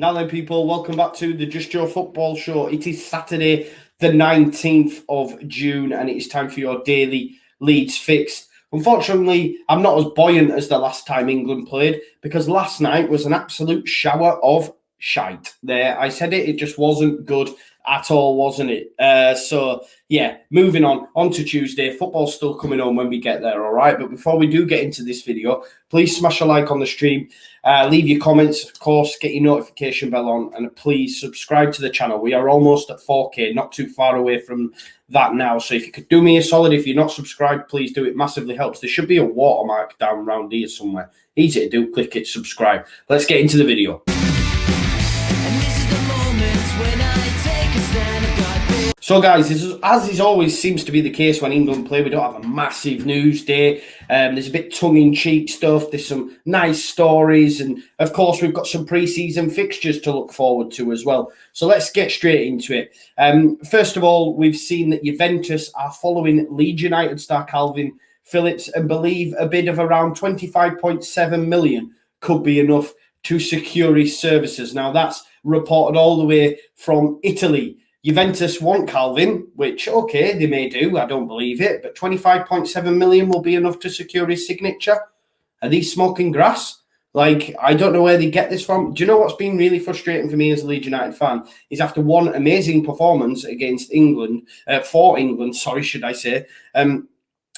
Now then, people, welcome back to the Just Joe Football Show. It is Saturday, the 19th of June, and it is time for your daily Leeds fix. Unfortunately, I'm not as buoyant as the last time England played because last night was an absolute shower of shite. There, I said it just wasn't good at all, wasn't it? Moving on to Tuesday. Football's still coming on when we get there, all right? But before we do get into this video, please smash a like on the stream. Leave your comments, of course, get your notification bell on, and please subscribe to the channel. We are almost at 4K, not too far away from that now. So if you could do me a solid, if you're not subscribed, please do. It massively helps. There should be a watermark down around here somewhere. Easy to do. Click it, subscribe. Let's get into the video. So, guys, as always seems to be the case when England play, we don't have a massive news day. There's a bit tongue-in-cheek stuff. There's some nice stories. And, of course, we've got some pre-season fixtures to look forward to as well. So let's get straight into it. First of all, we've seen that Juventus are following Leeds United star Kalvin Phillips and believe a bid of around 25.7 million could be enough to secure his services. Now, that's reported all the way from Italy. Juventus want Kalvin, which, okay, they may do. I don't believe it. But 25.7 million will be enough to secure his signature. Are these smoking grass? Like, I don't know where they get this from. Do you know what's been really frustrating for me as a Leeds United fan? Is after one amazing performance against England, for England, should I say,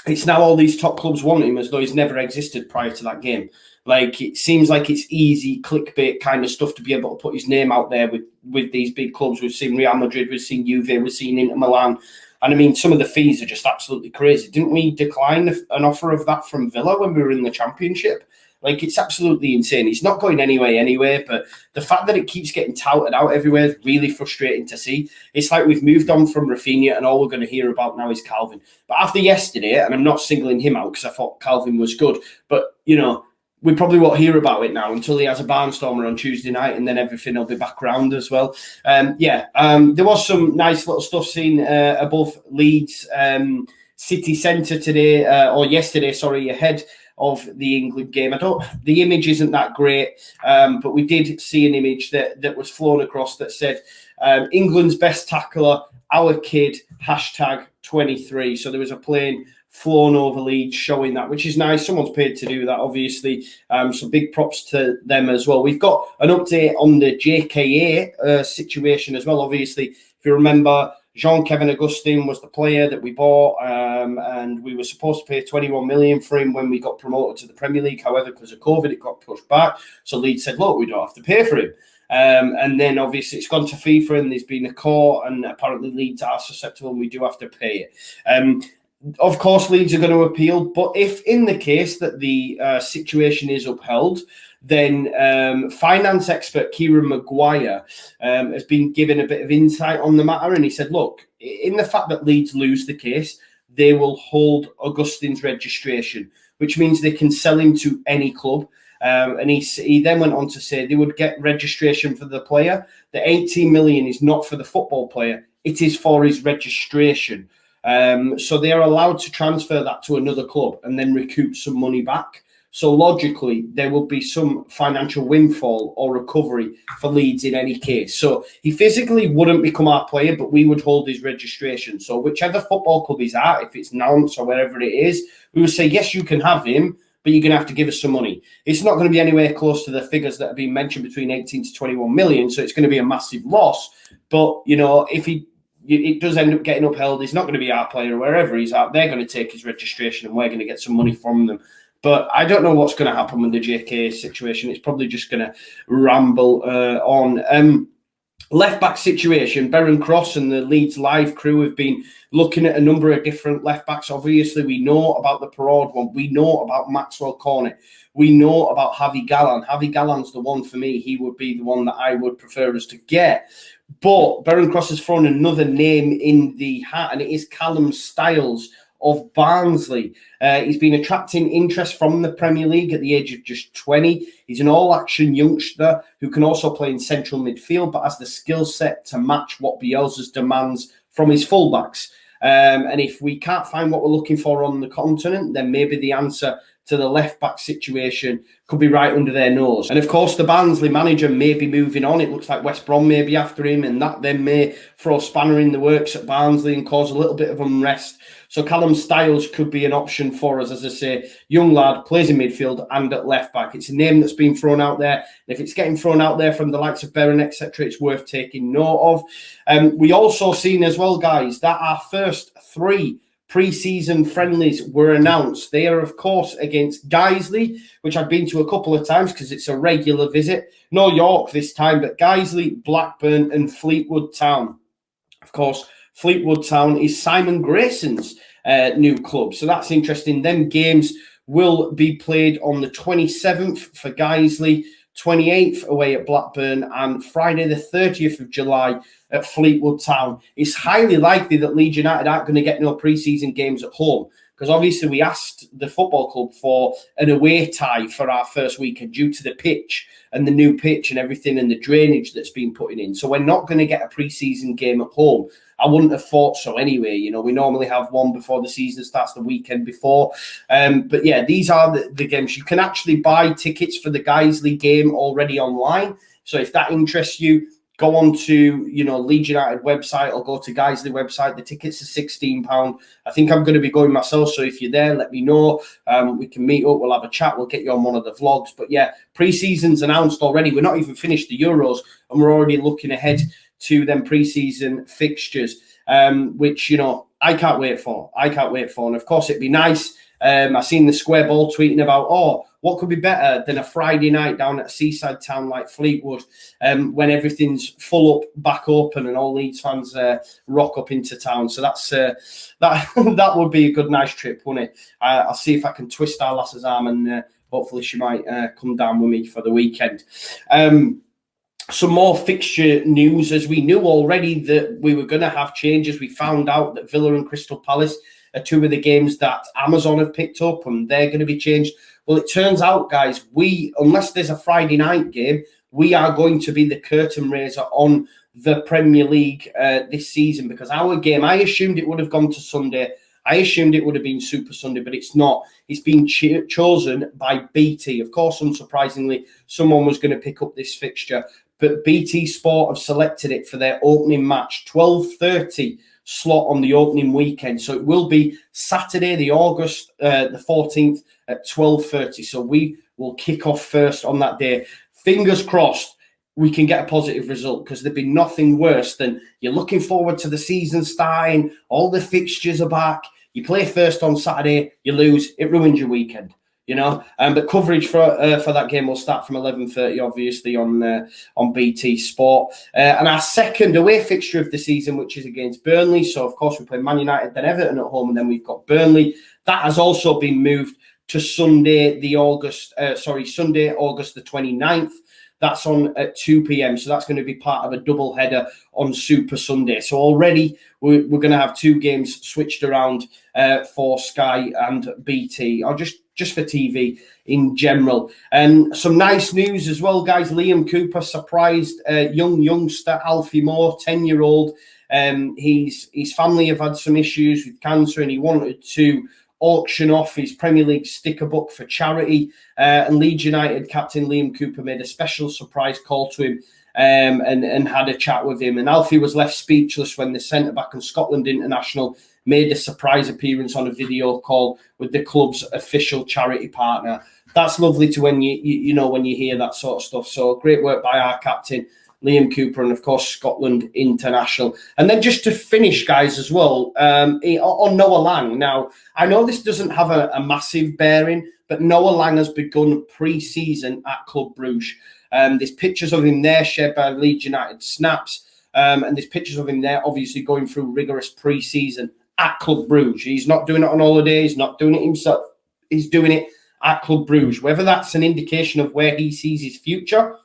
it's now all these top clubs want him as though he's never existed prior to that game. Like, it seems like it's easy clickbait kind of stuff to be able to put his name out there with these big clubs. We've seen Real Madrid, we've seen Juve, we've seen Inter Milan. And I mean, some of the fees are just absolutely crazy. Didn't we decline an offer of that from Villa when we were in the Championship? Like, it's absolutely insane. He's not going anywhere, but the fact that it keeps getting touted out everywhere is really frustrating to see. It's like we've moved on from Rafinha and all we're going to hear about now is Kalvin. But after yesterday, and I'm not singling him out because I thought Kalvin was good, but, you know, we probably won't hear about it now until he has a barnstormer on Tuesday night, and then everything will be back round as well. There was some nice little stuff seen above Leeds city centre today, or yesterday, ahead of the England game. The image isn't that great, but we did see an image that was flown across that said, England's best tackler, our kid, #23. So there was a plane flown over Leeds showing that, which is nice. Someone's paid to do that, obviously. So big props to them as well. We've got an update on the JKA situation as well. Obviously, if you remember, Jean-Kevin Augustine was the player that we bought, and we were supposed to pay 21 million for him when we got promoted to the Premier League. However, because of COVID, it got pushed back. So Leeds said, look, we don't have to pay for him. And then obviously it's gone to FIFA and there's been a court, and apparently Leeds are susceptible and we do have to pay it. Of course, Leeds are going to appeal, but if in the case that the situation is upheld, then finance expert Kieran Maguire has been given a bit of insight on the matter, and he said, look, in the fact that Leeds lose the case, they will hold Augustine's registration, which means they can sell him to any club. And he then went on to say they would get registration for the player. The 18 million is not for the football player, it is for his registration. So they are allowed to transfer that to another club and then recoup some money back. So logically, there will be some financial windfall or recovery for Leeds in any case. So he physically wouldn't become our player, but we would hold his registration. So whichever football club he's at, if it's Nantes or wherever it is, we would say, yes, you can have him, but you're going to have to give us some money. It's not going to be anywhere close to the figures that have been mentioned between 18 to 21 million. So it's going to be a massive loss. But, you know, if it does end up getting upheld, he's not going to be our player wherever he's at. They're going to take his registration and we're going to get some money from them. But I don't know what's going to happen with the JK situation. It's probably just going to ramble on. Left-back situation, Beren Cross and the Leeds live crew have been looking at a number of different left-backs. Obviously, we know about the Perraud one. We know about Maxwell Cornet. We know about Javi Gallan. Javi Gallan's the one for me. He would be the one that I would prefer us to get. But Beren Cross has thrown another name in the hat, and it is Callum Styles of Barnsley. He's been attracting interest from the Premier League at the age of just 20. He's an all-action youngster who can also play in central midfield, but has the skill set to match what Bielsa's demands from his fullbacks. And if we can't find what we're looking for on the continent, then maybe the answer to the left-back situation could be right under their nose. And of course, the Barnsley manager may be moving on. It looks like West Brom may be after him, and that then may throw a spanner in the works at Barnsley and cause a little bit of unrest. So Callum Styles could be an option for us, as I say. Young lad, plays in midfield and at left-back. It's a name that's been thrown out there. And if it's getting thrown out there from the likes of Berren, etc., it's worth taking note of. We also seen as well, guys, that our first 3 pre-season friendlies were announced. They are, of course, against Guiseley, which I've been to a couple of times because it's a regular visit. No York this time, but Guiseley, Blackburn and Fleetwood Town. Of course, Fleetwood Town is Simon Grayson's new club. So that's interesting. Them games will be played on the 27th for Guiseley, 28th away at Blackburn, and Friday the 30th of July at Fleetwood Town. It's highly likely that Leeds United aren't going to get no pre-season games at home, because obviously we asked the football club for an away tie for our first weekend due to the pitch and the new pitch and everything and the drainage that's been put in. So we're not going to get a pre-season game at home. I wouldn't have thought so anyway. You know, we normally have one before the season starts, the weekend before. But yeah, these are the games. You can actually buy tickets for the Guiseley game already online. So if that interests you, go on to, Leeds United website or go to Guiseley website. The tickets are £16. I think I'm going to be going myself. So if you're there, let me know. We can meet up. We'll have a chat. We'll get you on one of the vlogs. But yeah, pre-season's announced already. We're not even finished the Euros, and we're already looking ahead to them pre-season fixtures, which, I can't wait for. And of course, it'd be nice. I seen the Square Ball tweeting about, what could be better than a Friday night down at a seaside town like Fleetwood, when everything's full up, back open, and all Leeds fans rock up into town. So that's that would be a good, nice trip, wouldn't it? I'll see if I can twist our lass's arm, and hopefully she might come down with me for the weekend. Some more fixture news. As we knew already that we were going to have changes, we found out that Villa and Crystal Palace are 2 of the games that Amazon have picked up, and they're going to be changed. Well, it turns out, guys, unless there's a Friday night game, we are going to be the curtain raiser on the Premier League this season, because our game, I assumed it would have gone to Sunday. I assumed it would have been Super Sunday, but it's not. It's been chosen by BT. Of course, unsurprisingly, someone was going to pick up this fixture, but BT Sport have selected it for their opening match, 12:30 slot on the opening weekend. So it will be Saturday, the August the 14th at 12:30. So we will kick off first on that day. Fingers crossed we can get a positive result, because there'd be nothing worse than you're looking forward to the season starting, all the fixtures are back, you play first on Saturday, you lose, it ruins your weekend. But coverage for that game will start from 11:30, obviously, on BT Sport. And our second away fixture of the season, which is against Burnley. So, of course, we play Man United, then Everton at home, and then we've got Burnley. That has also been moved to Sunday, August the 29th. That's on at 2 p.m. So that's going to be part of a double header on Super Sunday. So already we're going to have 2 games switched around for Sky and BT, or just for TV in general. And some nice news as well, guys. Liam Cooper surprised youngster Alfie Moore, 10-year-old. His family have had some issues with cancer, and he wanted to auction off his Premier League sticker book for charity. And Leeds United captain Liam Cooper made a special surprise call to him and had a chat with him. And Alfie was left speechless when the centre-back and Scotland international made a surprise appearance on a video call with the club's official charity partner. That's lovely to when you hear that sort of stuff. So great work by our captain, Liam Cooper, and of course Scotland international. And then just to finish, guys, as well, on Noah Lang. Now, I know this doesn't have a massive bearing, but Noah Lang has begun pre-season at Club Brugge. There's pictures of him there shared by Leeds United Snaps, and there's pictures of him there obviously going through rigorous pre-season at Club Brugge. He's not doing it on holiday, he's not doing it himself, he's doing it at Club Brugge. Whether that's an indication of where he sees his future,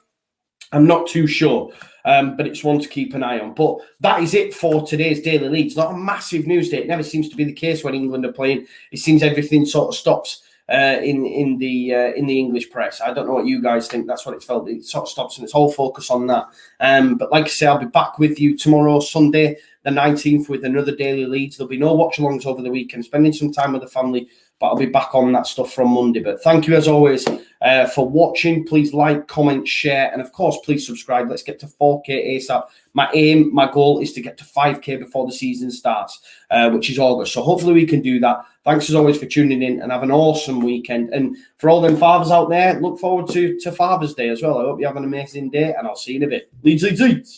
I'm not too sure, but it's one to keep an eye on. But that is it for today's Daily Leeds. Not a massive news day. It never seems to be the case when England are playing. It seems everything sort of stops in the English press. I don't know what you guys think. That's what it felt. It sort of stops and its whole focus on that. But like I say, I'll be back with you tomorrow, Sunday, the 19th, with another Daily Leeds. There'll be no watch-alongs over the weekend, spending some time with the family, but I'll be back on that stuff from Monday. But thank you, as always, for watching. Please like, comment, share, and, of course, please subscribe. Let's get to 4K ASAP. My goal is to get to 5K before the season starts, which is August. So hopefully we can do that. Thanks, as always, for tuning in, and have an awesome weekend. And for all them fathers out there, look forward to Father's Day as well. I hope you have an amazing day, and I'll see you in a bit. Leeds, Leeds, Leeds.